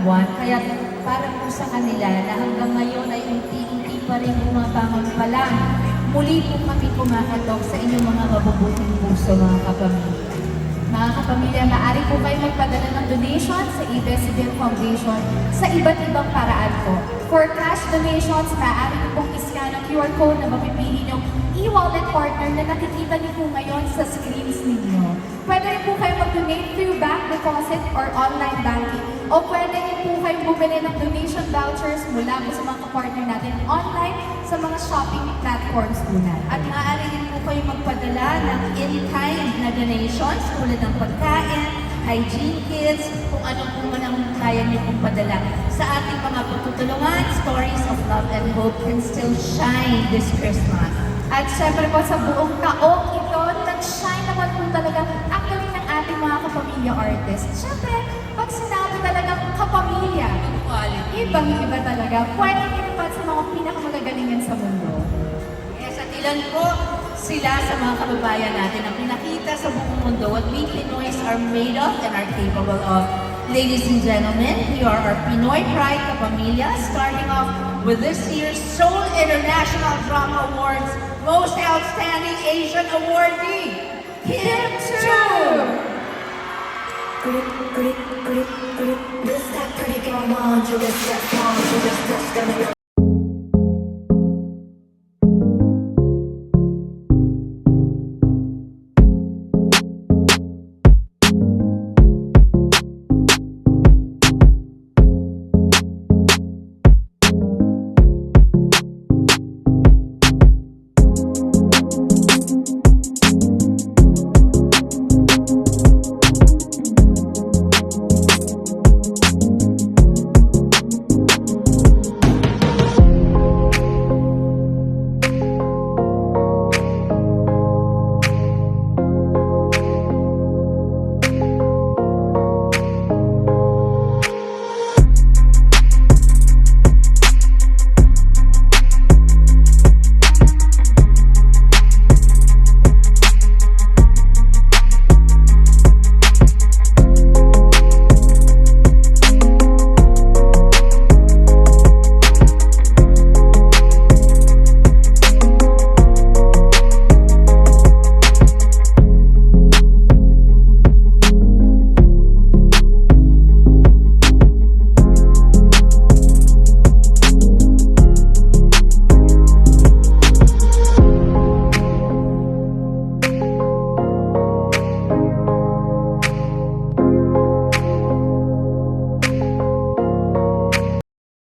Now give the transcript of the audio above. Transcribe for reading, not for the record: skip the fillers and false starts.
buwan. Kaya para po sa kanila na hanggang ngayon ay unti-unti pa rin bumabangon pa lang, muli po kami kumakatok sa inyong mga mabubuting puso, mga kapamilya. Mga kapamilya, maaari po kayo magpadala ng donation sa ABS-CBN Foundation sa iba't ibang paraan po. For cash donations, maaari niyo pong iscan ang QR code na mapipili niyong e-wallet partner na nakikita niyo po ngayon sa screens ninyo. Pwede rin po kayo mag-donate through bank deposit or online banking. O pwede rin po kayo bumili ng donation vouchers mula po sa mga partner natin online sa mga shopping platforms po natin. At maaari din po kayo magpadala ng in-kind na donations tulad ng pagkain, hygiene kits, kung ano po man ang kaya niyo pong padala. Sa ating mga pagtutulungan, stories of love and hope can still shine this Christmas. At syempre po sa buong taong ito, nag-shine naman po talaga ang galing ng ating mga kapamilya artists. Syempre, pag sinabi talagang kapamilya, ibang-iba talaga. Pwede rin pa sa mga pinakamagagalingan sa mundo. Yes, at ilan po sila sa mga kababayan natin ang pinakita sa buong mundo what we Pinoys are made of and are capable of. Ladies and gentlemen, we are our Pinoy Pride Kapamilya, starting off with this year's Seoul International Drama Awards Most Outstanding Asian Awardee, Kim Chu! This that pretty girl, mom, you just